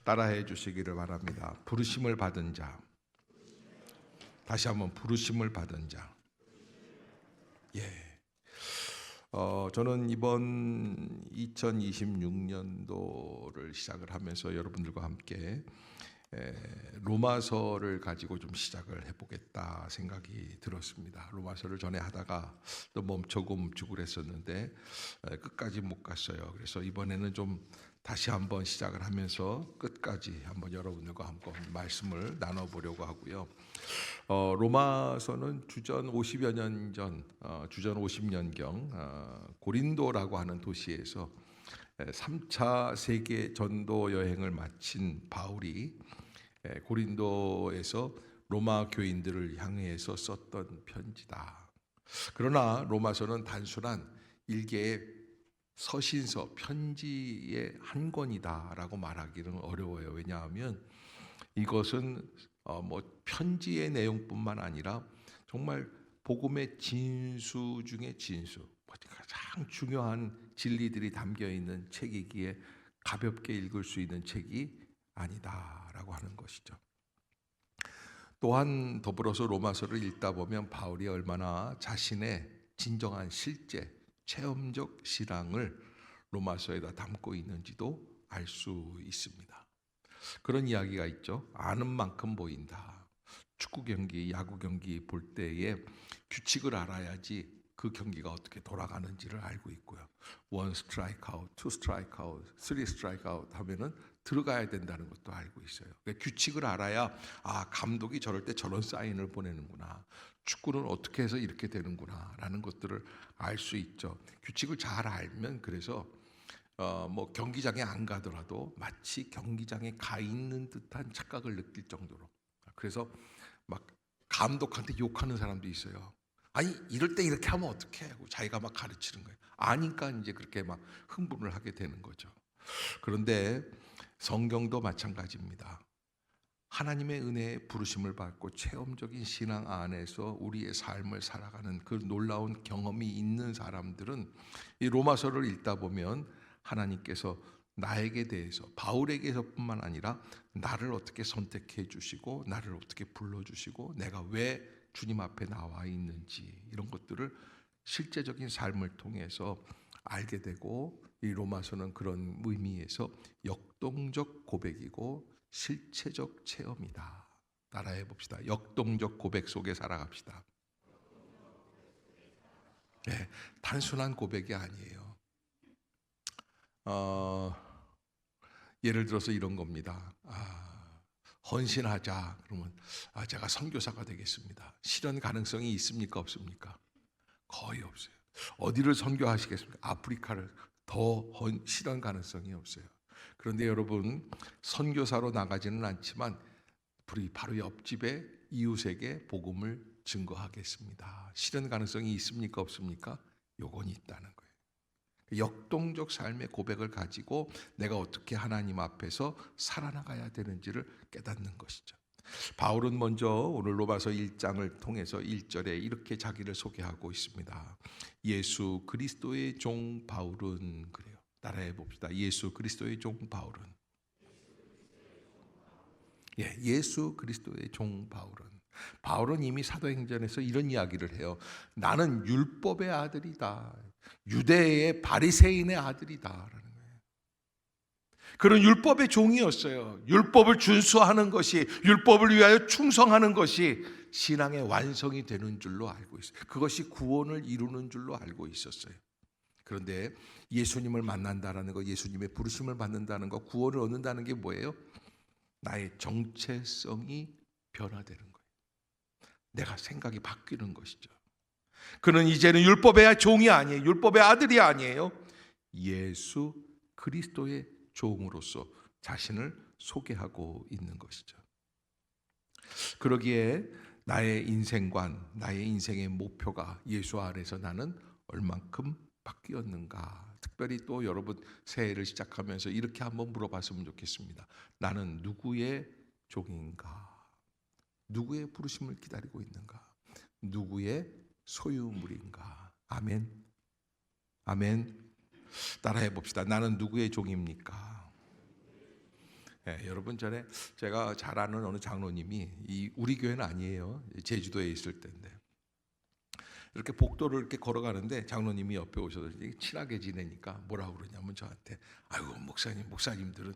따라해 주시기를 바랍니다. 부르심을 받은 자. 다시 한번 부르심을 받은 자. 저는 이번 2026년도를 시작을 하면서 여러분들과 함께 로마서를 가지고 좀 시작을 해보겠다 생각이 들었습니다. 로마서를 전에 하다가 또 멈추고 그랬었는데 끝까지 못 갔어요. 그래서 이번에는 좀 다시 한번 시작을 하면서 끝까지 한번 여러분들과 한번 말씀을 나눠보려고 하고요. 로마서는 주전 50여 년 전, 주전 50년경 고린도라고 하는 도시에서 3차 세계 전도 여행을 마친 바울이 고린도에서 로마 교인들을 향해서 썼던 편지다. 그러나 로마서는 단순한 일개의 서신서, 편지의 한 권이다라고 말하기는 어려워요. 왜냐하면 이것은 편지의 내용뿐만 아니라 정말 복음의 진수 중에 진수, 가장 중요한 진리들이 담겨 있는 책이기에 가볍게 읽을 수 있는 책이 아니다라고 하는 것이죠. 또한 더불어서 로마서를 읽다 보면 바울이 얼마나 자신의 진정한 실제 체험적 신앙을 로마서에다 담고 있는지도 알 수 있습니다. 그런 이야기가 있죠. 아는 만큼 보인다. 축구 경기, 야구 경기 볼 때에 규칙을 알아야지 그 경기가 어떻게 돌아가는지를 알고 있고요. 1 스트라이크 아웃, 2 스트라이크 아웃, 3 스트라이크 아웃 하면은 들어가야 된다는 것도 알고 있어요. 그러니까 규칙을 알아야 감독이 저럴 때 저런 사인을 보내는구나. 축구는 어떻게 해서 이렇게 되는구나 라는 것들을 알 수 있죠. 규칙을 잘 알면 그래서 경기장에 안 가더라도 마치 경기장에 가 있는 듯한 착각을 느낄 정도로. 그래서 막 감독한테 욕하는 사람도 있어요. 아니 이럴 때 이렇게 하면 어떡해 하고 자기가 막 가르치는 거예요. 아니까 이제 그렇게 막 흥분을 하게 되는 거죠. 그런데 성경도 마찬가지입니다. 하나님의 은혜에 부르심을 받고 체험적인 신앙 안에서 우리의 삶을 살아가는 그 놀라운 경험이 있는 사람들은 이 로마서를 읽다 보면 하나님께서 나에게 대해서 바울에게서뿐만 아니라 나를 어떻게 선택해 주시고 나를 어떻게 불러주시고 내가 왜 주님 앞에 나와 있는지 이런 것들을 실제적인 삶을 통해서 알게 되고 이 로마서는 그런 의미에서 역동적 고백이고 실체적 체험이다. 따라해 봅시다. 역동적 고백 속에 살아갑시다. 단순한 고백이 아니에요. 예를 들어서 이런 겁니다. 헌신하자. 그러면 제가 선교사가 되겠습니다. 실현 가능성이 있습니까? 없습니까? 거의 없어요. 어디를 선교하시겠습니까? 아프리카를 더 실현 가능성이 없어요. 그런데 여러분 선교사로 나가지는 않지만 바로 옆집에 이웃에게 복음을 증거하겠습니다. 실현 가능성이 있습니까? 없습니까? 요건 있다는 거예요. 역동적 삶의 고백을 가지고 내가 어떻게 하나님 앞에서 살아나가야 되는지를 깨닫는 것이죠. 바울은 먼저 오늘 로마서 1장을 통해서 1절에 이렇게 자기를 소개하고 있습니다. 예수 그리스도의 종 바울은 그래요. 따라해 봅시다. 예수 그리스도의 종 바울은. 예수 그리스도의 종 바울은 이미 사도행전에서 이런 이야기를 해요. 나는 율법의 아들이다. 유대의 바리새인의 아들이다라는 거예요. 그런 율법의 종이었어요. 율법을 준수하는 것이, 율법을 위하여 충성하는 것이 신앙의 완성이 되는 줄로 알고 있어요. 그것이 구원을 이루는 줄로 알고 있었어요. 그런데 예수님을 만난다라는 것, 예수님의 부르심을 받는다는 것, 구원을 얻는다는 게 뭐예요? 나의 정체성이 변화되는 거예요. 내가 생각이 바뀌는 것이죠. 그는 이제는 율법의 종이 아니에요. 율법의 아들이 아니에요. 예수 그리스도의 종으로서 자신을 소개하고 있는 것이죠. 그러기에 나의 인생관, 나의 인생의 목표가 예수 아래서 나는 얼만큼 바뀌었는가. 특별히 또 여러분 새해를 시작하면서 이렇게 한번 물어봤으면 좋겠습니다. 나는 누구의 종인가? 누구의 부르심을 기다리고 있는가? 누구의 소유물인가? 아멘. 아멘. 따라해 봅시다. 나는 누구의 종입니까? 여러분 전에 제가 잘 아는 어느 장로님이 우리 교회는 아니에요. 제주도에 있을 때인데 이렇게 복도를 이렇게 걸어가는데 장로님이 옆에 오셔서 친하게 지내니까 뭐라고 그러냐면 저한테 아이고 목사님들은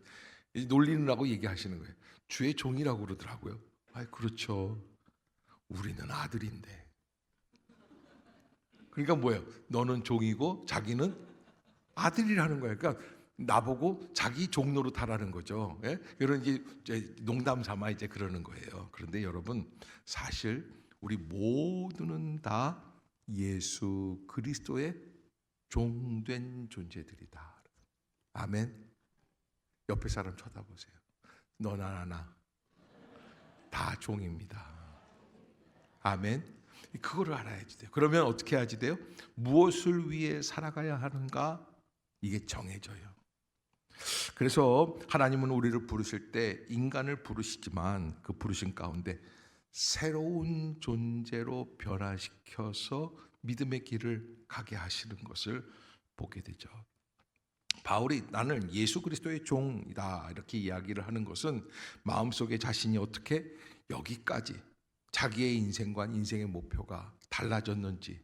놀리느라고 얘기하시는 거예요. 주의 종이라고 그러더라고요. 아 그렇죠. 우리는 아들인데. 그러니까 뭐예요? 너는 종이고 자기는 아들이라는 거예요. 그러니까 나보고 자기 종로로 타라는 거죠. 예? 이런 이제 농담 삼아 이제 그러는 거예요. 그런데 여러분 사실 우리 모두는 다 예수 그리스도의 종된 존재들이다. 아멘. 옆에 사람 쳐다보세요. 너나 나나 다 종입니다. 아멘. 그거를 알아야지 돼요. 그러면 어떻게 해야지 돼요? 무엇을 위해 살아가야 하는가? 이게 정해져요. 그래서 하나님은 우리를 부르실 때 인간을 부르시지만 그 부르신 가운데 새로운 존재로 변화시켜서 믿음의 길을 가게 하시는 것을 보게 되죠. 바울이 나는 예수 그리스도의 종이다 이렇게 이야기를 하는 것은 마음속에 자신이 어떻게 여기까지 자기의 인생과 인생의 목표가 달라졌는지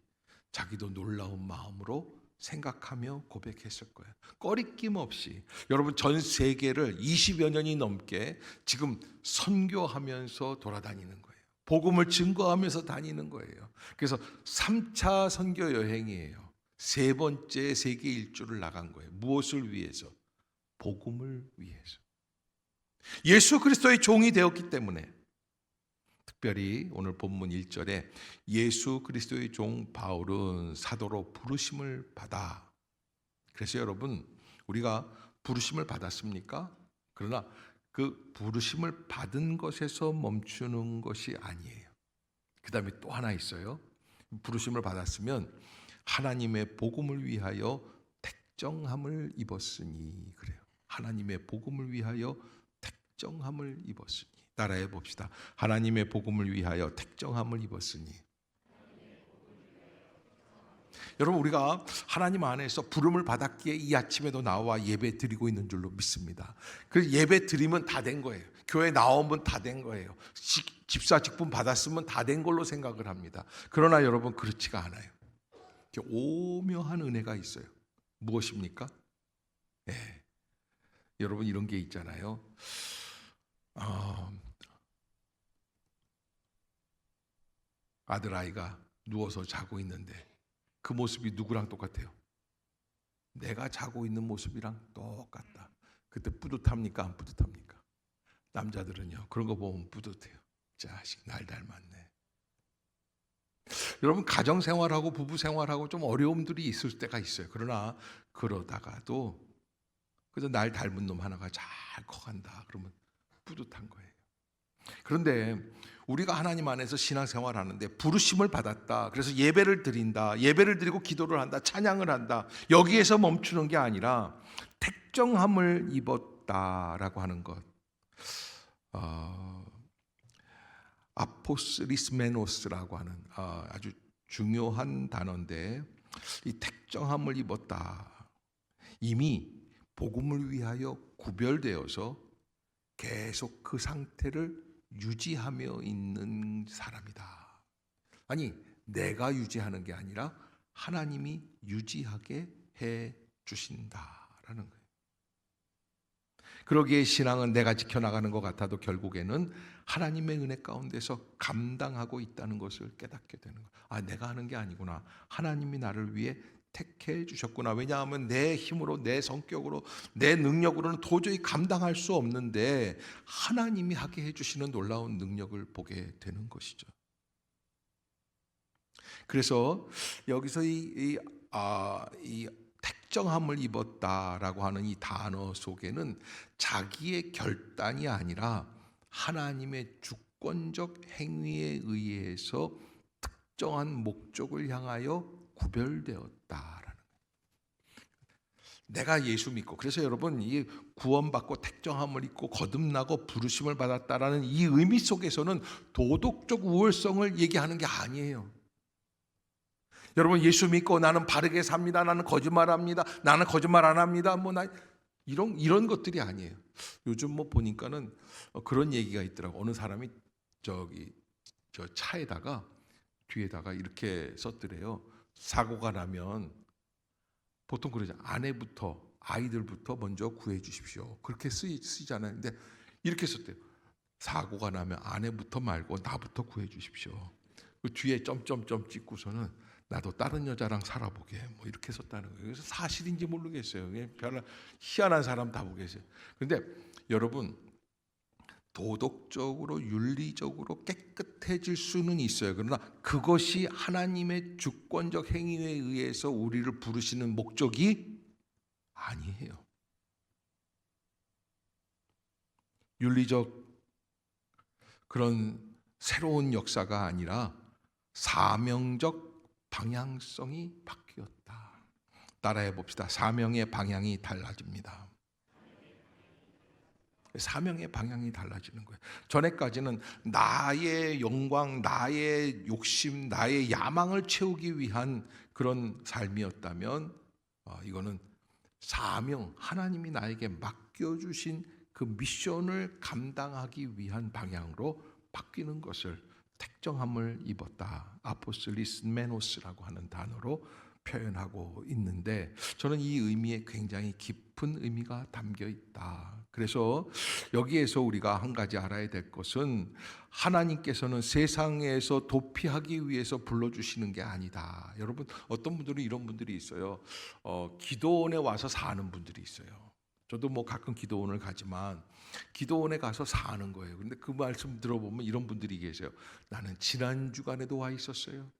자기도 놀라운 마음으로 생각하며 고백했을 거예요. 꺼리낌 없이 여러분 전 세계를 20여 년이 넘게 지금 선교하면서 돌아다니는 거예요. 복음을 증거하면서 다니는 거예요. 그래서 3차 선교 여행이에요. 세 번째 세계 일주를 나간 거예요. 무엇을 위해서? 복음을 위해서. 예수 그리스도의 종이 되었기 때문에 특별히 오늘 본문 1절에 예수 그리스도의 종 바울은 사도로 부르심을 받아. 그래서 여러분 우리가 부르심을 받았습니까? 그러나 그 부르심을 받은 것에서 멈추는 것이 아니에요. 그 다음에 또 하나 있어요. 부르심을 받았으면 하나님의 복음을 위하여 택정함을 입었으니 그래요. 하나님의 복음을 위하여 택정함을 입었으니. 따라해 봅시다. 하나님의 복음을 위하여 택정함을 입었으니. 여러분 우리가 하나님 안에서 부름을 받았기에 이 아침에도 나와 예배 드리고 있는 줄로 믿습니다. 그래서 예배 드리면 다 된 거예요. 교회 나오면 다 된 거예요. 집사 직분 받았으면 다 된 걸로 생각을 합니다. 그러나 여러분 그렇지가 않아요. 오묘한 은혜가 있어요. 무엇입니까? 네. 여러분 이런 게 있잖아요. 아들아이가 누워서 자고 있는데 그 모습이 누구랑 똑같아요? 내가 자고 있는 모습이랑 똑같다. 그때 뿌듯합니까? 안 뿌듯합니까? 남자들은요 그런 거 보면 뿌듯해요. 자식 날 닮았네. 여러분 가정생활하고 부부생활하고 좀 어려움들이 있을 때가 있어요. 그러나 그러다가도 그래서 날 닮은 놈 하나가 잘 커간다 그러면 뿌듯한 거예요. 그런데 우리가 하나님 안에서 신앙생활 하는데 부르심을 받았다. 그래서 예배를 드린다. 예배를 드리고 기도를 한다. 찬양을 한다. 여기에서 멈추는 게 아니라 택정함을 입었다라고 하는 것. 아포스리스메노스라고 하는 아주 중요한 단어인데 이 택정함을 입었다. 이미 복음을 위하여 구별되어서 계속 그 상태를 유지하며 있는 사람이다. 아니 내가 유지하는 게 아니라 하나님이 유지하게 해 주신다라는 거예요. 그러기에 신앙은 내가 지켜나가는 것 같아도 결국에는 하나님의 은혜 가운데서 감당하고 있다는 것을 깨닫게 되는 거예요. 내가 하는 게 아니구나. 하나님이 나를 위해 택해 주셨구나. 왜냐하면 내 힘으로 내 성격으로 내 능력으로는 도저히 감당할 수 없는데 하나님이 하게 해주시는 놀라운 능력을 보게 되는 것이죠. 그래서 여기서 이 택정함을 입었다라고 하는 이 단어 속에는 자기의 결단이 아니라 하나님의 주권적 행위에 의해서 특정한 목적을 향하여 구별되었다라는 거예요. 내가 예수 믿고 그래서 여러분 이 구원받고 택정함을 입고 거듭나고 부르심을 받았다라는 이 의미 속에서는 도덕적 우월성을 얘기하는 게 아니에요. 여러분 예수 믿고 나는 바르게 삽니다. 나는 거짓말합니다. 나는 거짓말 안 합니다. 이런 것들이 아니에요. 요즘 뭐 보니까는 그런 얘기가 있더라고. 어느 사람이 저기 저 차에다가 뒤에다가 이렇게 썼더래요. 사고가 나면 보통 그러죠. 아내부터 아이들부터 먼저 구해 주십시오. 그렇게 쓰잖아요. 근데 이렇게 썼대요. 사고가 나면 아내부터 말고 나부터 구해 주십시오. 그 뒤에 점점점 찍고서는 나도 다른 여자랑 살아보게 뭐 이렇게 썼다는 거예요. 그래서 사실인지 모르겠어요. 별로 희한한 사람 다 보겠어요. 그런데 여러분, 도덕적으로 윤리적으로 깨끗해질 수는 있어요. 그러나 그것이 하나님의 주권적 행위에 의해서 우리를 부르시는 목적이 아니에요. 윤리적 그런 새로운 역사가 아니라 사명적 방향성이 바뀌었다. 따라해 봅시다. 사명의 방향이 달라집니다. 사명의 방향이 달라지는 거예요. 전에까지는 나의 영광, 나의 욕심, 나의 야망을 채우기 위한 그런 삶이었다면 이거는 사명, 하나님이 나에게 맡겨주신 그 미션을 감당하기 위한 방향으로 바뀌는 것을 택정함을 입었다. 아포슬리스 메노스라고 하는 단어로 표현하고 있는데 저는 이 의미에 굉장히 깊은 의미가 담겨 있다. 그래서 여기에서 우리가 한 가지 알아야 될 것은 하나님께서는 세상에서 도피하기 위해서 불러주시는 게 아니다. 여러분, 어떤 분들은 이런 분들이 있어요. 기도원에 와서 사는 분들이 있어요. 저도 뭐 가끔 기도원을 가지만 기도원에 가서 사는 거예요. 근데 그 말씀 들어보면 이런 분들이 계세요. 나는 지난 주간에도 와 있었어요.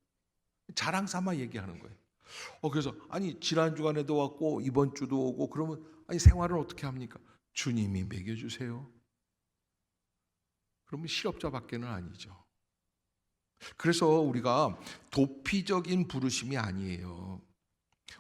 자랑 삼아 얘기하는 거예요. 그래서 아니 지난 주간에도 왔고 이번 주도 오고 그러면 아니 생활을 어떻게 합니까? 주님이 먹여주세요. 그러면 실업자밖에는 아니죠. 그래서 우리가 도피적인 부르심이 아니에요.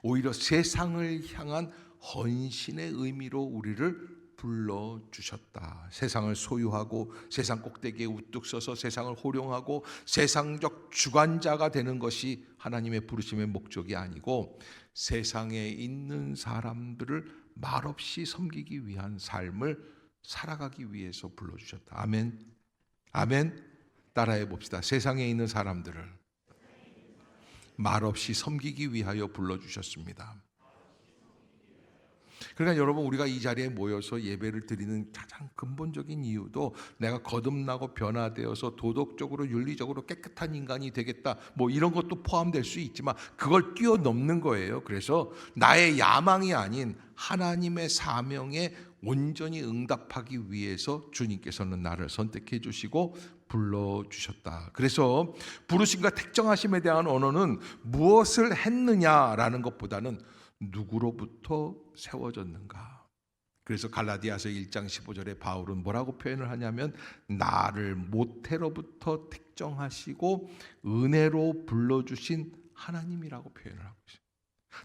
오히려 세상을 향한 헌신의 의미로 우리를 불러주셨다. 세상을 소유하고 세상 꼭대기에 우뚝 서서 세상을 호령하고 세상적 주관자가 되는 것이 하나님의 부르심의 목적이 아니고 세상에 있는 사람들을 말없이 섬기기 위한 삶을 살아가기 위해서 불러주셨다. 아멘. 아멘. 따라해 봅시다. 세상에 있는 사람들을 말없이 섬기기 위하여 불러주셨습니다. 그러니까 여러분, 우리가 이 자리에 모여서 예배를 드리는 가장 근본적인 이유도 내가 거듭나고 변화되어서 도덕적으로 윤리적으로 깨끗한 인간이 되겠다 뭐 이런 것도 포함될 수 있지만 그걸 뛰어넘는 거예요. 그래서 나의 야망이 아닌 하나님의 사명에 온전히 응답하기 위해서 주님께서는 나를 선택해 주시고 불러주셨다. 그래서 부르심과 택정하심에 대한 언어는 무엇을 했느냐라는 것보다는 누구로부터 세워졌는가. 그래서 갈라디아서 1장 15절에 바울은 뭐라고 표현을 하냐면 나를 모태로부터 택정하시고 은혜로 불러주신 하나님이라고 표현을 하고 있어요.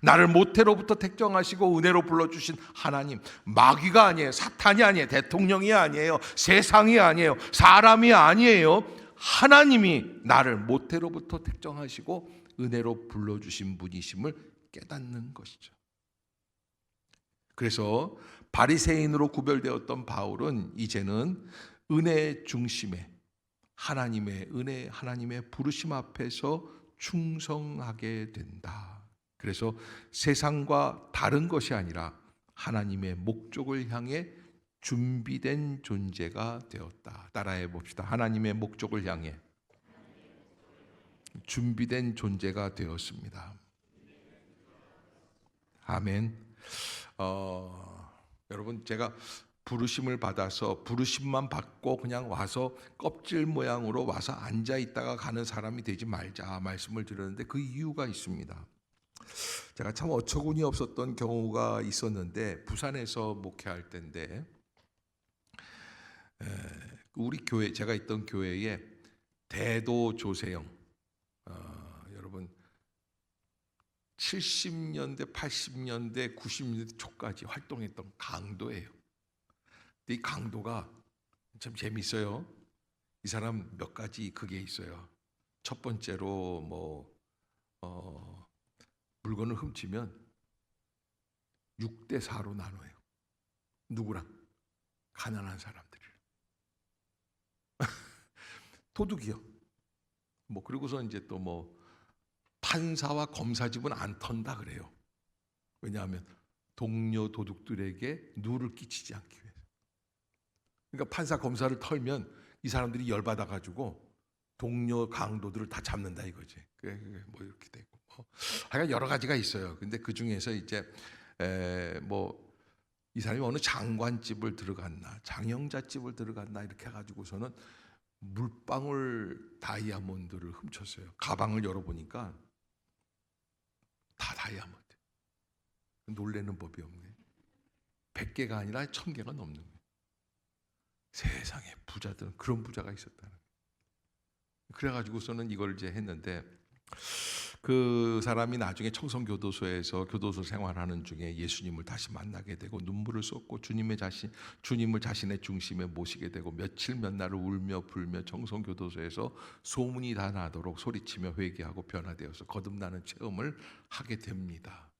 나를 모태로부터 택정하시고 은혜로 불러주신 하나님, 마귀가 아니에요. 사탄이 아니에요. 대통령이 아니에요. 세상이 아니에요. 사람이 아니에요. 하나님이 나를 모태로부터 택정하시고 은혜로 불러주신 분이심을 깨닫는 것이죠. 그래서 바리새인으로 구별되었던 바울은 이제는 은혜 중심에 하나님의 은혜, 하나님의 부르심 앞에서 충성하게 된다. 그래서 세상과 다른 것이 아니라 하나님의 목적을 향해 준비된 존재가 되었다. 따라해 봅시다. 하나님의 목적을 향해 준비된 존재가 되었습니다. 아멘. 여러분, 제가 부르심을 받아서 부르심만 받고 그냥 와서 껍질 모양으로 와서 앉아 있다가 가는 사람이 되지 말자 말씀을 드렸는데 그 이유가 있습니다. 제가 참 어처구니 없었던 경우가 있었는데 부산에서 목회할 때인데 우리 교회, 제가 있던 교회에 대도 조세영, 여러분 70년대, 80년대, 90년대 초까지 활동했던 강도예요. 근데 이 강도가 참 재밌어요. 이 사람 몇 가지 그게 있어요. 첫 번째로 물건을 훔치면 6대 4로 나눠요. 누구랑? 가난한 사람들이랑. 도둑이요. 그리고서 이제 또 판사와 검사 집은 안 턴다 그래요. 왜냐하면 동료 도둑들에게 누를 끼치지 않기 위해서. 그러니까 판사 검사를 털면 이 사람들이 열받아 가지고 동료 강도들을 다 잡는다 이거지. 이렇게 되고 하여간 여러 가지가 있어요. 근데 그 중에서 이제 이 사람이 어느 장관집을 들어갔나, 장영자집을 들어갔나 이렇게 해가지고서는 물방울 다이아몬드를 훔쳤어요. 가방을 열어보니까 다 다이아몬드. 놀라는 법이 없네. 100개가 아니라 1000개가 넘는 거예요. 세상에 부자들은 그런 부자가 있었다는 거예요. 그래가지고서는 이걸 이제 했는데 그 사람이 나중에 청송교도소에서 교도소 생활하는 중에 예수님을 다시 만나게 되고 눈물을 쏟고 주님을 자신의 중심에 모시게 되고 며칠 몇 날을 울며 불며 청송교도소에서 소문이 다 나도록 소리치며 회개하고 변화되어서 거듭나는 체험을 하게 됩니다.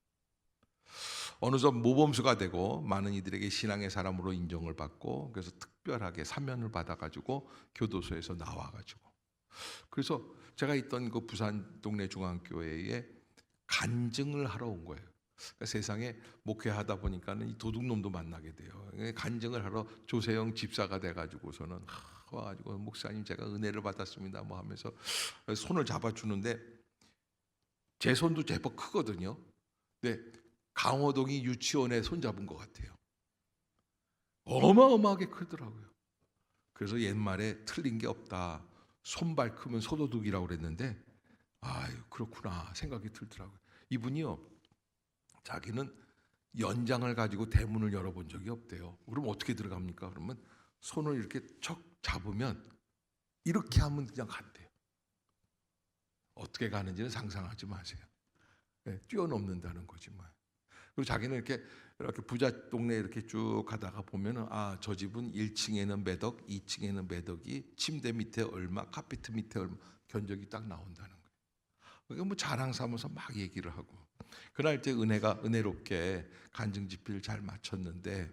어느덧 모범수가 되고 많은 이들에게 신앙의 사람으로 인정을 받고 그래서 특별하게 사면을 받아가지고 교도소에서 나와가지고 그래서 제가 있던 그 부산 동네 중앙교회에 간증을 하러 온 거예요. 그러니까 세상에 목회하다 보니까는 이 도둑놈도 만나게 돼요. 간증을 하러 조세영 집사가 돼가지고서는 와가지고 목사님 제가 은혜를 받았습니다 하면서 손을 잡아주는데 제 손도 제법 크거든요. 근데 강호동이 유치원에 손잡은 것 같아요. 어마어마하게 크더라고요. 그래서 옛말에 틀린 게 없다. 손발 크면 소도둑이라고 그랬는데 아유 그렇구나 생각이 들더라고요. 이분이요 자기는 연장을 가지고 대문을 열어본 적이 없대요. 그럼 어떻게 들어갑니까? 그러면 손을 이렇게 척 잡으면 이렇게 하면 그냥 간대요. 어떻게 가는지는 상상하지 마세요. 뛰어넘는다는 거지 뭐. 그리고 자기는 이렇게 부자 동네에 이렇게 쭉 가다가 보면은 저 집은 1층에는 몇 억, 2층에는 몇 억이 침대 밑에 얼마, 카페트 밑에 얼마 견적이 딱 나온다는 거예요. 그러니까 자랑 삼아서 막 얘기를 하고 그날 이제 은혜롭게 간증 집회를 잘 마쳤는데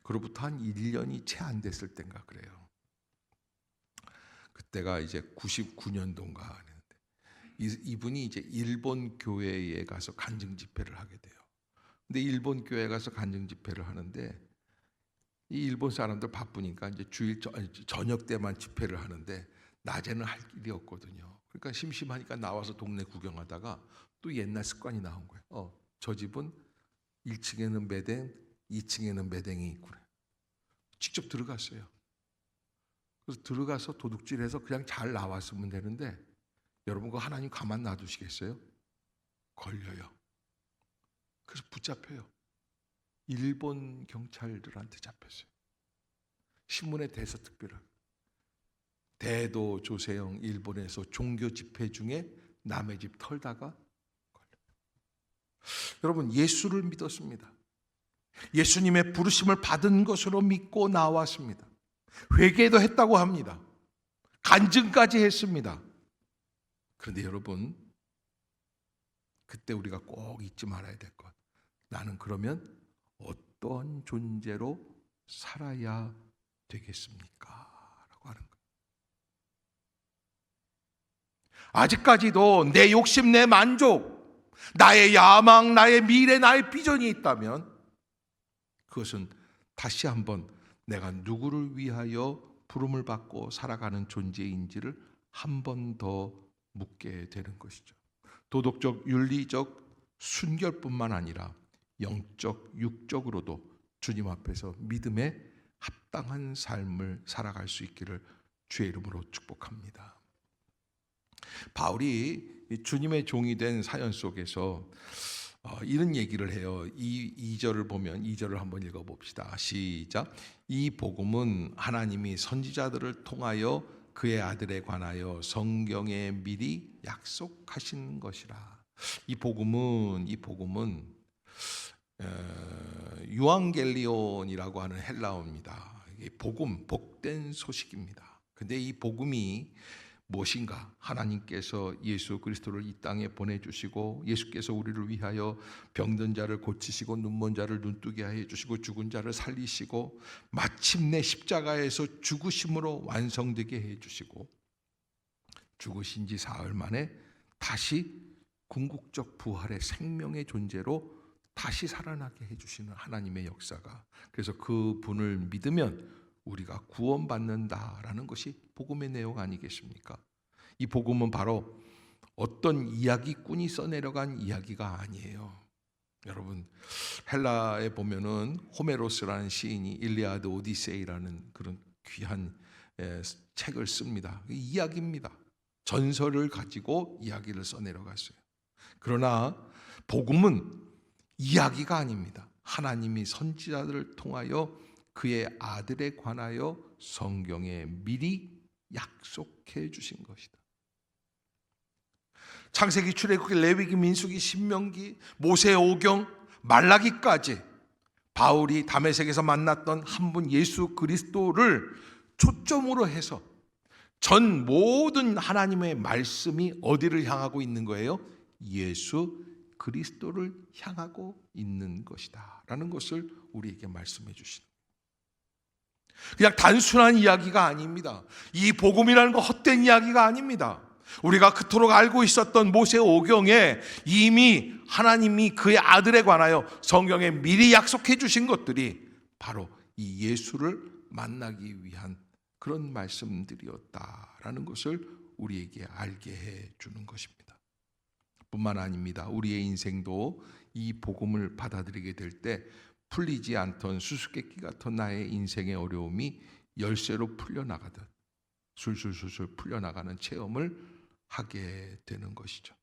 그로부터 한 1년이 채 안 됐을 땐가 그래요. 그때가 이제 99년도인가 하는데 이분이 이제 일본 교회에 가서 간증 집회를 하게 돼요. 근데 일본 교회 가서 간증 집회를 하는데 이 일본 사람들 바쁘니까 이제 저녁 때만 집회를 하는데 낮에는 할 일이 없거든요. 그러니까 심심하니까 나와서 동네 구경하다가 또 옛날 습관이 나온 거예요. 저 집은 1층에는 매댕, 2층에는 매댕이 있구나. 직접 들어갔어요. 그래서 들어가서 도둑질해서 그냥 잘 나왔으면 되는데 여러분 그 하나님 가만 놔두시겠어요? 걸려요. 그래서 붙잡혀요. 일본 경찰들한테 잡혔어요. 신문에 대서특별하게 대도 조세영 일본에서 종교 집회 중에 남의 집 털다가 걸려요. 여러분 예수를 믿었습니다. 예수님의 부르심을 받은 것으로 믿고 나왔습니다. 회개도 했다고 합니다. 간증까지 했습니다. 그런데 여러분 그때 우리가 꼭 잊지 말아야 될 것, 나는 그러면 어떤 존재로 살아야 되겠습니까? 라고 하는 거예요. 아직까지도 내 욕심, 내 만족, 나의 야망, 나의 미래, 나의 비전이 있다면 그것은 다시 한번 내가 누구를 위하여 부름을 받고 살아가는 존재인지를 한 번 더 묻게 되는 것이죠. 도덕적, 윤리적 순결뿐만 아니라 영적, 육적으로도 주님 앞에서 믿음에 합당한 삶을 살아갈 수 있기를 주의 이름으로 축복합니다. 바울이 주님의 종이 된 사연 속에서 이런 얘기를 해요. 이 2절을 보면 2절을 한번 읽어봅시다. 시작. 이 복음은 하나님이 선지자들을 통하여 그의 아들에 관하여 성경에 미리 약속하신 것이라. 이 복음은 유앙겔리온이라고 하는 헬라어입니다. 복음, 복된 소식입니다. 근데 이 복음이 무엇인가? 하나님께서 예수 그리스도를 이 땅에 보내주시고 예수께서 우리를 위하여 병든 자를 고치시고 눈먼 자를 눈뜨게 하여 주시고 죽은 자를 살리시고 마침내 십자가에서 죽으심으로 완성되게 해 주시고 죽으신 지 사흘 만에 다시 궁극적 부활의 생명의 존재로 다시 살아나게 해주시는 하나님의 역사가, 그래서 그 분을 믿으면 우리가 구원받는다라는 것이 복음의 내용 아니겠습니까? 이 복음은 바로 어떤 이야기꾼이 써내려간 이야기가 아니에요. 여러분, 헬라에 보면은 호메로스라는 시인이 일리아드 오디세이라는 그런 귀한 책을 씁니다. 이야기입니다. 전설을 가지고 이야기를 써내려갔어요. 그러나 복음은 이야기가 아닙니다. 하나님이 선지자들을 통하여 그의 아들에 관하여 성경에 미리 약속해 주신 것이다. 창세기, 출애굽기, 레위기, 민수기, 신명기, 모세 오경, 말라기까지 바울이 다메섹에서 만났던 한 분 예수 그리스도를 초점으로 해서 전 모든 하나님의 말씀이 어디를 향하고 있는 거예요? 예수 그리스도를 향하고 있는 것이다 라는 것을 우리에게 말씀해 주시는, 그냥 단순한 이야기가 아닙니다. 이 복음이라는 건 헛된 이야기가 아닙니다. 우리가 그토록 알고 있었던 모세 오경에 이미 하나님이 그의 아들에 관하여 성경에 미리 약속해 주신 것들이 바로 이 예수를 만나기 위한 그런 말씀들이었다라는 것을 우리에게 알게 해 주는 것입니다. 뿐만 아닙니다. 우리의 인생도 이 복음을 받아들이게 될 때 풀리지 않던 수수께끼 같은 나의 인생의 어려움이 열쇠로 풀려나가듯 술술술술 풀려나가는 체험을 하게 되는 것이죠.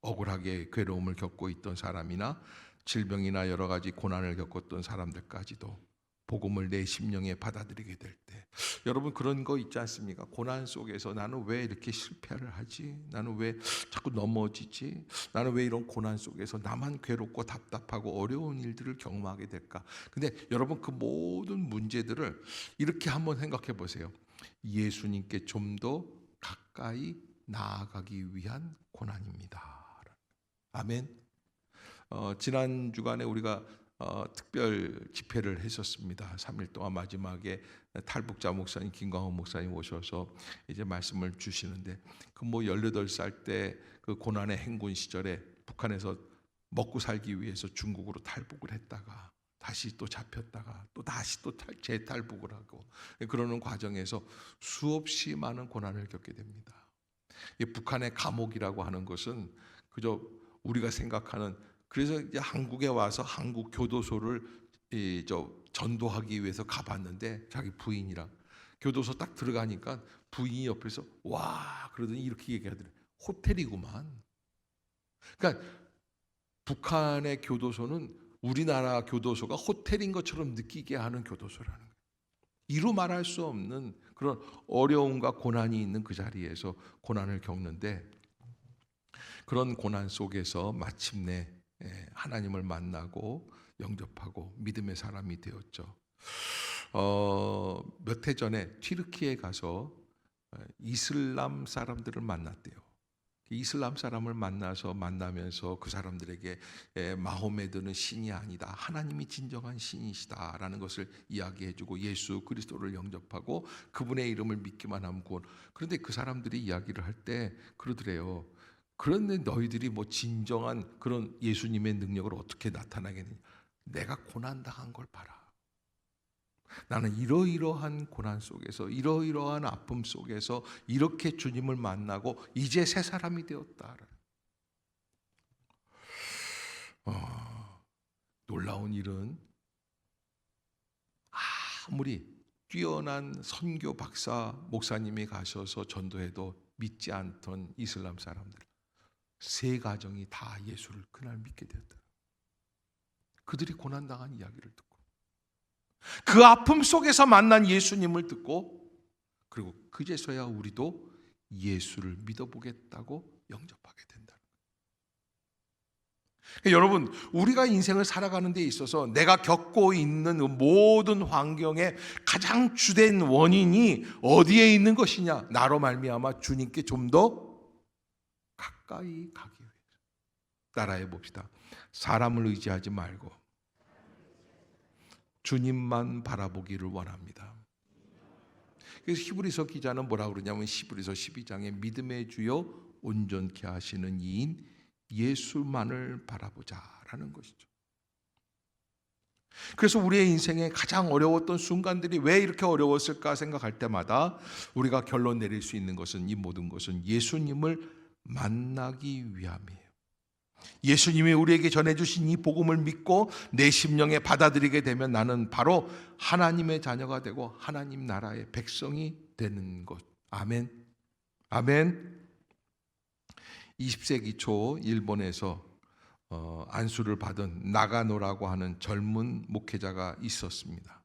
억울하게 괴로움을 겪고 있던 사람이나 질병이나 여러 가지 고난을 겪었던 사람들까지도 복음을 내 심령에 받아들이게 될 때, 여러분 그런 거 있지 않습니까? 고난 속에서 나는 왜 이렇게 실패를 하지? 나는 왜 자꾸 넘어지지? 나는 왜 이런 고난 속에서 나만 괴롭고 답답하고 어려운 일들을 경험하게 될까? 근데 여러분 그 모든 문제들을 이렇게 한번 생각해 보세요. 예수님께 좀 더 가까이 나아가기 위한 고난입니다. 아멘. 지난 주간에 우리가 특별 집회를 했었습니다. 3일 동안 마지막에 탈북자 목사님 김광호 목사님 오셔서 이제 말씀을 주시는데, 그 18살 때 그 고난의 행군 시절에 북한에서 먹고 살기 위해서 중국으로 탈북을 했다가 다시 또 잡혔다가 또 다시 또 재탈북을 하고 그러는 과정에서 수없이 많은 고난을 겪게 됩니다. 이 북한의 감옥이라고 하는 것은 그저 우리가 생각하는, 그래서 이제 한국에 와서 한국 교도소를 전도하기 위해서 가봤는데 자기 부인이랑 교도소 딱 들어가니까 부인이 옆에서 와 그러더니 이렇게 얘기하더래요. 호텔이구만. 그러니까 북한의 교도소는 우리나라 교도소가 호텔인 것처럼 느끼게 하는 교도소라는 거예요. 이루 말할 수 없는 그런 어려움과 고난이 있는 그 자리에서 고난을 겪는데, 그런 고난 속에서 마침내 하나님을 만나고 영접하고 믿음의 사람이 되었죠. 몇 해 전에 튀르키예에 가서 이슬람 사람들을 만났대요. 이슬람 사람을 만나면서 그 사람들에게 마호메드는 신이 아니다, 하나님이 진정한 신이시다라는 것을 이야기해주고 예수 그리스도를 영접하고 그분의 이름을 믿기만 하면 구원. 그런데 그 사람들이 이야기를 할 때 그러더래요. 그런데 너희들이 뭐 진정한 그런 예수님의 능력을 어떻게 나타나겠느냐? 내가 고난당한 걸 봐라. 나는 이러이러한 고난 속에서 이러이러한 아픔 속에서 이렇게 주님을 만나고 이제 새 사람이 되었다. 놀라운 일은 아무리 뛰어난 선교 박사 목사님이 가셔서 전도해도 믿지 않던 이슬람 사람들 세 가정이 다 예수를 그날 믿게 되었다. 그들이 고난당한 이야기를 듣고 그 아픔 속에서 만난 예수님을 듣고, 그리고 그제서야 우리도 예수를 믿어보겠다고 영접하게 된다. 여러분, 우리가 인생을 살아가는 데 있어서 내가 겪고 있는 모든 환경의 가장 주된 원인이 어디에 있는 것이냐? 나로 말미암아 주님께 좀 더 가까이 가기 위해서. 따라해 봅시다. 사람을 의지하지 말고 주님만 바라보기를 원합니다. 그래서 히브리서 기자는 뭐라고 그러냐면 히브리서 12장에 믿음의 주요 온전케 하시는 이인 예수만을 바라보자라는 것이죠. 그래서 우리의 인생에 가장 어려웠던 순간들이 왜 이렇게 어려웠을까 생각할 때마다 우리가 결론 내릴 수 있는 것은, 이 모든 것은 예수님을 만나기 위함이에요. 예수님이 우리에게 전해주신 이 복음을 믿고 내 심령에 받아들이게 되면 나는 바로 하나님의 자녀가 되고 하나님 나라의 백성이 되는 것. 아멘. 아멘. 20세기 초 일본에서 안수를 받은 나가노라고 하는 젊은 목회자가 있었습니다.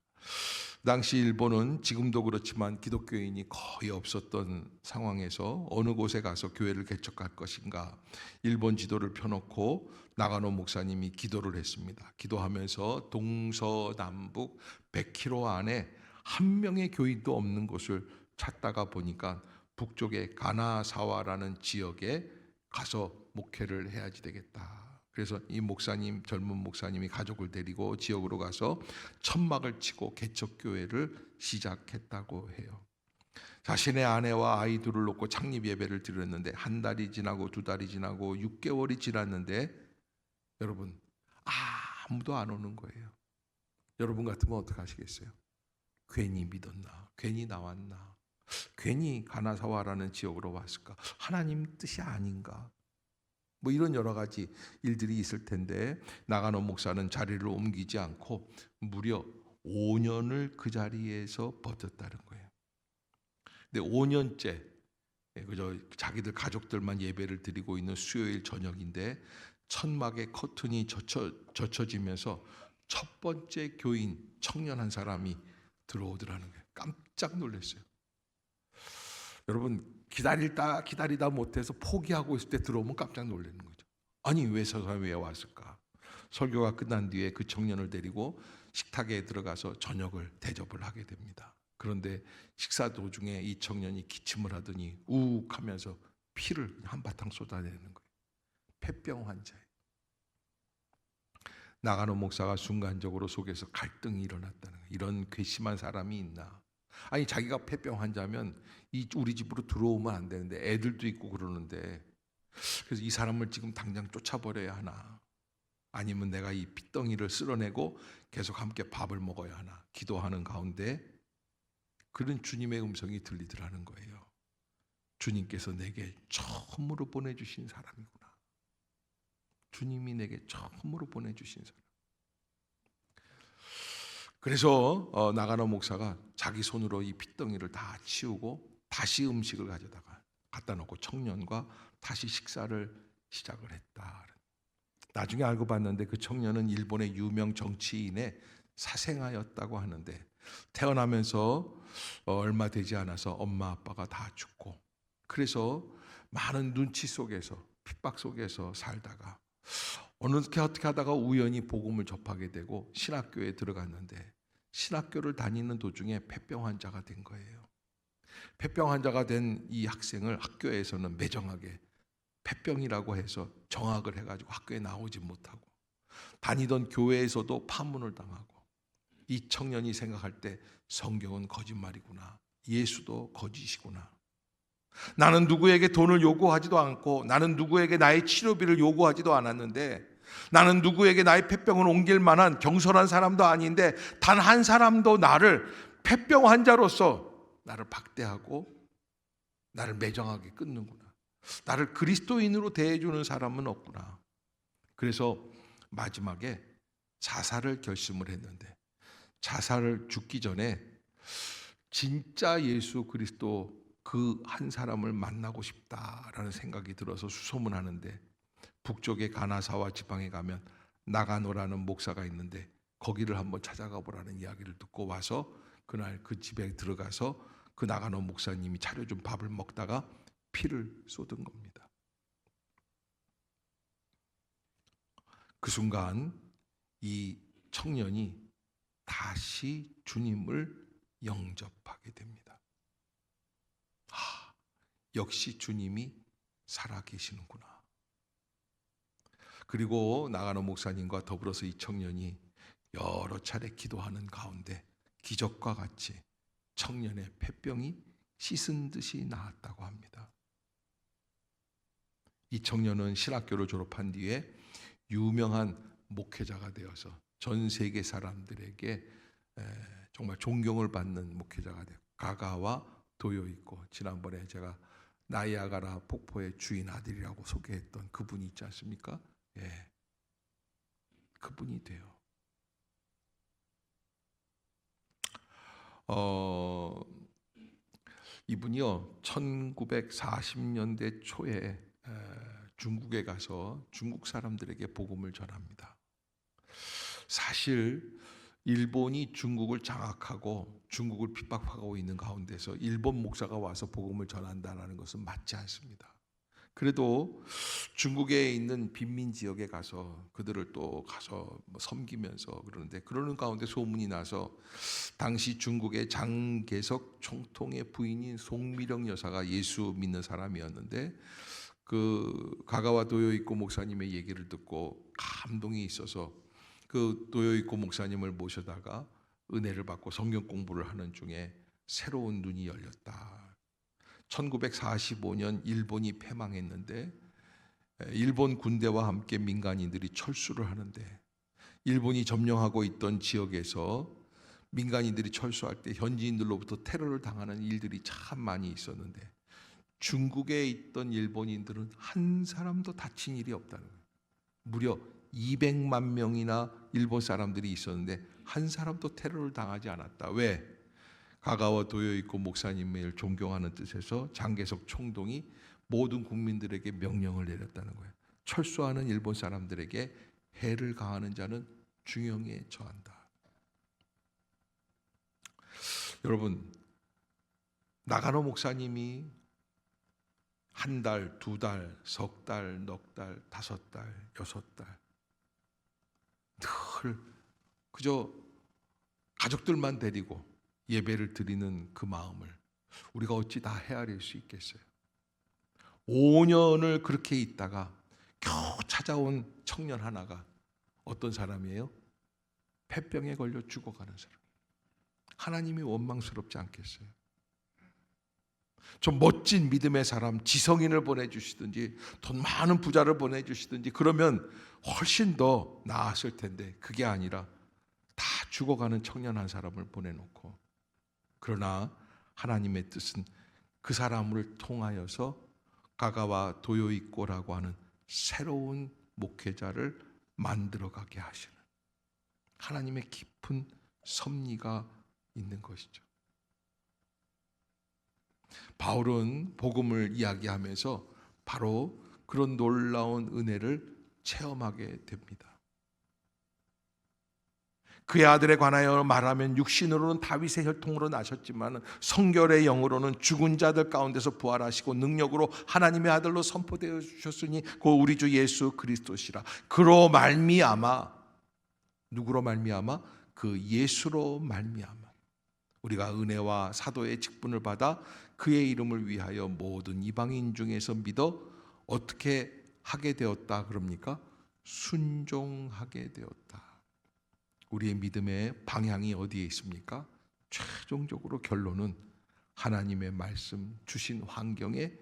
당시 일본은 지금도 그렇지만 기독교인이 거의 없었던 상황에서 어느 곳에 가서 교회를 개척할 것인가 일본 지도를 펴놓고 나가노 목사님이 기도를 했습니다. 기도하면서 동서남북 100km 안에 한 명의 교인도 없는 곳을 찾다가 보니까 북쪽의 가나사와라는 지역에 가서 목회를 해야지 되겠다. 그래서 이 목사님, 젊은 목사님이 가족을 데리고 지역으로 가서 천막을 치고 개척교회를 시작했다고 해요. 자신의 아내와 아이들을 놓고 창립 예배를 드렸는데 한 달이 지나고 두 달이 지나고 6개월이 지났는데 여러분 아무도 안 오는 거예요. 여러분 같으면 어떻게 하시겠어요? 괜히 믿었나? 괜히 나왔나? 괜히 가나사와라는 지역으로 왔을까? 하나님 뜻이 아닌가? 뭐 이런 여러 가지 일들이 있을 텐데 나가노 목사는 자리를 옮기지 않고 무려 5년을 그 자리에서 버텼다는 거예요. 근데 5년째 그저 자기들 가족들만 예배를 드리고 있는 수요일 저녁인데 천막의 커튼이 젖혀지면서 첫 번째 교인 청년 한 사람이 들어오더라는 거예요. 깜짝 놀랐어요. 여러분 기다리다 못해서 포기하고 있을 때 들어오면 깜짝 놀라는 거죠. 아니 왜 저 사람이 왜 왔을까? 설교가 끝난 뒤에 그 청년을 데리고 식탁에 들어가서 저녁을 대접을 하게 됩니다. 그런데 식사 도중에 이 청년이 기침을 하더니 우욱 하면서 피를 한바탕 쏟아내는 거예요. 폐병 환자예요. 나가노 목사가 순간적으로 속에서 갈등이 일어났다는 거예요. 이런 괘씸한 사람이 있나? 아니 자기가 폐병 환자면 우리 집으로 들어오면 안 되는데 애들도 있고 그러는데 그래서 이 사람을 지금 당장 쫓아버려야 하나? 아니면 내가 이 핏덩이를 쓸어내고 계속 함께 밥을 먹어야 하나? 기도하는 가운데 그런 주님의 음성이 들리더라는 거예요. 주님께서 내게 처음으로 보내주신 사람이구나. 주님이 내게 처음으로 보내주신 사람. 그래서 나가노 목사가 자기 손으로 이 핏덩이를 다 치우고 다시 음식을 가져다가 갖다 놓고 청년과 다시 식사를 시작을 했다. 나중에 알고 봤는데 그 청년은 일본의 유명 정치인의 사생아였다고 하는데 태어나면서 얼마 되지 않아서 엄마 아빠가 다 죽고 그래서 많은 눈치 속에서 핍박 속에서 살다가 어떻게 하다가 우연히 복음을 접하게 되고 신학교에 들어갔는데 신학교를 다니는 도중에 폐병 환자가 된 거예요. 폐병 환자가 된 이 학생을 학교에서는 매정하게 폐병이라고 해서 정학을 해가지고 학교에 나오지 못하고 다니던 교회에서도 파문을 당하고 이 청년이 생각할 때 성경은 거짓말이구나. 예수도 거짓이구나. 나는 누구에게 돈을 요구하지도 않고 나는 누구에게 나의 치료비를 요구하지도 않았는데 나는 누구에게 나의 폐병을 옮길 만한 경솔한 사람도 아닌데 단 한 사람도 나를 폐병 환자로서 나를 박대하고 나를 매정하게 끊는구나. 나를 그리스도인으로 대해주는 사람은 없구나. 그래서 마지막에 자살을 결심을 했는데 자살을 죽기 전에 진짜 예수 그리스도 그 한 사람을 만나고 싶다라는 생각이 들어서 수소문하는데 북쪽의 가나사와 지방에 가면 나가노라는 목사가 있는데 거기를 한번 찾아가 보라는 이야기를 듣고 와서 그날 그 집에 들어가서 그 나가노 목사님이 차려준 밥을 먹다가 피를 쏟은 겁니다. 그 순간 이 청년이 다시 주님을 영접하게 됩니다. 역시 주님이 살아계시는구나. 그리고 나가노 목사님과 더불어서 이 청년이 여러 차례 기도하는 가운데 기적과 같이 청년의 폐병이 씻은 듯이 나았다고 합니다. 이 청년은 신학교를 졸업한 뒤에 유명한 목회자가 되어서 전 세계 사람들에게 정말 존경을 받는 목회자가 되고, 가가와 도요이코, 지난번에 제가 나이아가라 폭포의 주인 아들이라고 소개했던 그분이 있지 않습니까? 예, 그분이 돼요. 이분이요 1940년대 초에 중국에 가서 중국 사람들에게 복음을 전합니다. 사실 일본이 중국을 장악하고 중국을 핍박하고 있는 가운데서 일본 목사가 와서 복음을 전한다는 것은 맞지 않습니다. 그래도 중국에 있는 빈민 지역에 가서 그들을 또 가서 섬기면서 그러는데, 그러는 가운데 소문이 나서 당시 중국의 장개석 총통의 부인인 송미령 여사가 예수 믿는 사람이었는데, 그 가가와 도요이코 목사님의 얘기를 듣고 감동이 있어서 그 도요이코 목사님을 모셔다가 은혜를 받고 성경 공부를 하는 중에 새로운 눈이 열렸다. 1945년 일본이 패망했는데 일본 군대와 함께 민간인들이 철수를 하는데, 일본이 점령하고 있던 지역에서 민간인들이 철수할 때 현지인들로부터 테러를 당하는 일들이 참 많이 있었는데, 중국에 있던 일본인들은 한 사람도 다친 일이 없다는 거예요. 무려 200만 명이나 일본 사람들이 있었는데 한 사람도 테러를 당하지 않았다. 왜? 가가와 도요이코 목사님을 존경하는 뜻에서 장개석 총독이 모든 국민들에게 명령을 내렸다는 거예요. 철수하는 일본 사람들에게 해를 가하는 자는 중형에 처한다. 여러분, 나가노 목사님이 한 달, 두 달, 석 달, 넉 달, 다섯 달, 여섯 달 늘 그저 가족들만 데리고 예배를 드리는 그 마음을 우리가 어찌 다 헤아릴 수 있겠어요? 5년을 그렇게 있다가 겨우 찾아온 청년 하나가 어떤 사람이에요? 폐병에 걸려 죽어가는 사람. 하나님이 원망스럽지 않겠어요? 좀 멋진 믿음의 사람, 지성인을 보내주시든지 돈 많은 부자를 보내주시든지 그러면 훨씬 더 나았을 텐데, 그게 아니라 다 죽어가는 청년 한 사람을 보내놓고, 그러나 하나님의 뜻은 그 사람을 통하여서 가가와 도요이코라고 하는 새로운 목회자를 만들어가게 하시는 하나님의 깊은 섭리가 있는 것이죠. 바울은 복음을 이야기하면서 바로 그런 놀라운 은혜를 체험하게 됩니다. 그의 아들에 관하여 말하면 육신으로는 다윗의 혈통으로 나셨지만 성결의 영으로는 죽은 자들 가운데서 부활하시고 능력으로 하나님의 아들로 선포되어 주셨으니 그 우리 주 예수 그리스도시라. 그로 말미암아, 누구로 말미암아? 그 예수로 말미암아 우리가 은혜와 사도의 직분을 받아 그의 이름을 위하여 모든 이방인 중에서 믿어 어떻게 하게 되었다 그럽니까? 순종하게 되었다. 우리의 믿음의 방향이 어디에 있습니까? 최종적으로 결론은 하나님의 말씀 주신 환경에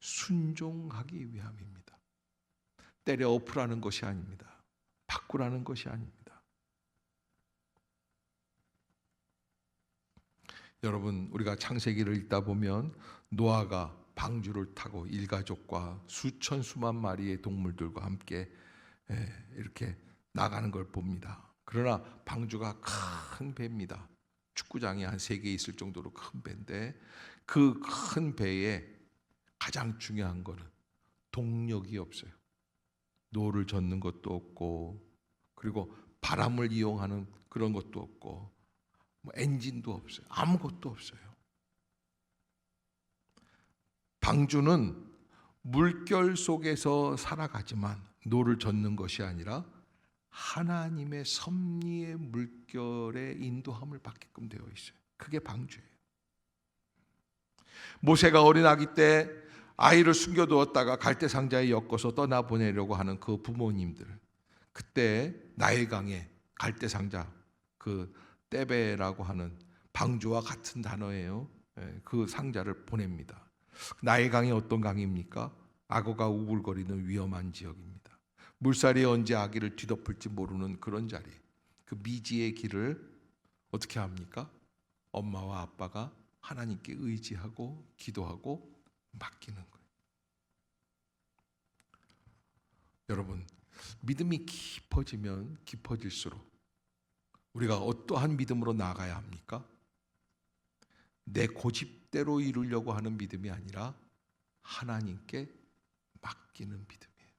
순종하기 위함입니다. 때려 엎으라는 것이 아닙니다. 바꾸라는 것이 아닙니다. 여러분, 우리가 창세기를 읽다 보면 노아가 방주를 타고 일가족과 수천 수만 마리의 동물들과 함께 이렇게 나가는 걸 봅니다. 그러나 방주가 큰 배입니다. 축구장이 한 3개 있을 정도로 큰 배인데, 그 큰 배에 가장 중요한 거는 동력이 없어요. 노를 젓는 것도 없고, 그리고 바람을 이용하는 그런 것도 없고, 엔진도 없어요. 아무것도 없어요. 방주는 물결 속에서 살아가지만 노를 젓는 것이 아니라 하나님의 섭리의 물결에 인도함을 받게끔 되어 있어요. 그게 방주예요. 모세가 어린 아기 때 아이를 숨겨두었다가 갈대상자에 엮어서 떠나보내려고 하는 그 부모님들, 그때 나일강에 갈대상자, 그 떼베라고 하는 방주와 같은 단어예요. 그 상자를 보냅니다. 나일강이 어떤 강입니까? 악어가 우글거리는 위험한 지역입니다. 물살이 언제 아기를 뒤덮을지 모르는 그런 자리, 그 미지의 길을 어떻게 합니까? 엄마와 아빠가 하나님께 의지하고 기도하고 맡기는 거예요. 여러분, 믿음이 깊어지면 깊어질수록 우리가 어떠한 믿음으로 나아가야 합니까? 내 고집대로 이루려고 하는 믿음이 아니라 하나님께 맡기는 믿음이에요.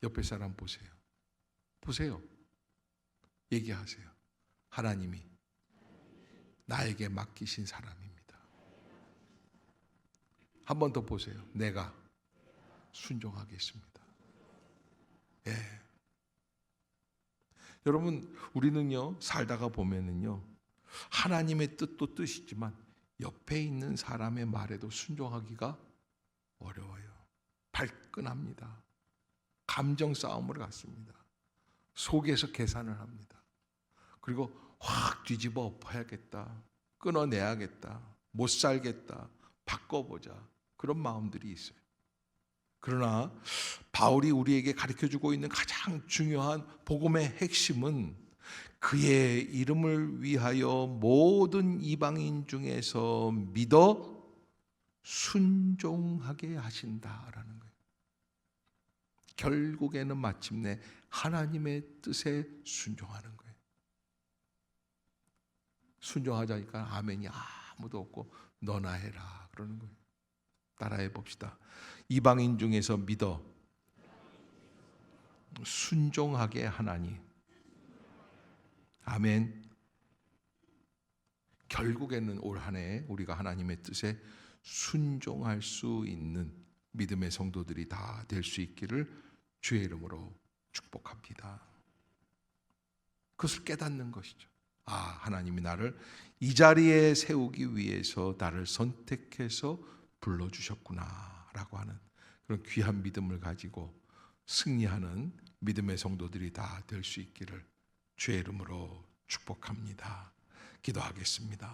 옆에 사람 보세요. 보세요. 얘기하세요. 하나님이 나에게 맡기신 사람입니다. 한 번 더 보세요. 내가 순종하겠습니다. 예. 여러분, 우리는요, 살다가 보면은요, 하나님의 뜻도 뜻이지만 옆에 있는 사람의 말에도 순종하기가 어려워요. 발끈합니다. 감정 싸움을 갖습니다. 속에서 계산을 합니다. 그리고 확 뒤집어 엎어야겠다, 끊어내야겠다, 못 살겠다, 바꿔보자, 그런 마음들이 있어요. 그러나 바울이 우리에게 가르쳐주고 있는 가장 중요한 복음의 핵심은 그의 이름을 위하여 모든 이방인 중에서 믿어 순종하게 하신다라는 거예요. 결국에는 마침내 하나님의 뜻에 순종하는 거예요. 순종하자니까 아멘이 아무도 없고 너나 해라 그러는 거예요. 따라해 봅시다. 이방인 중에서 믿어 순종하게 하나니. 아멘. 결국에는 올 한 해 우리가 하나님의 뜻에 순종할 수 있는 믿음의 성도들이 다 될 수 있기를 주의 이름으로 축복합니다. 그것을 깨닫는 것이죠. 아, 하나님이 나를 이 자리에 세우기 위해서 나를 선택해서 불러주셨구나 라고 하는 그런 귀한 믿음을 가지고 승리하는 믿음의 성도들이 다 될 수 있기를 주의 이름으로 축복합니다. 기도하겠습니다.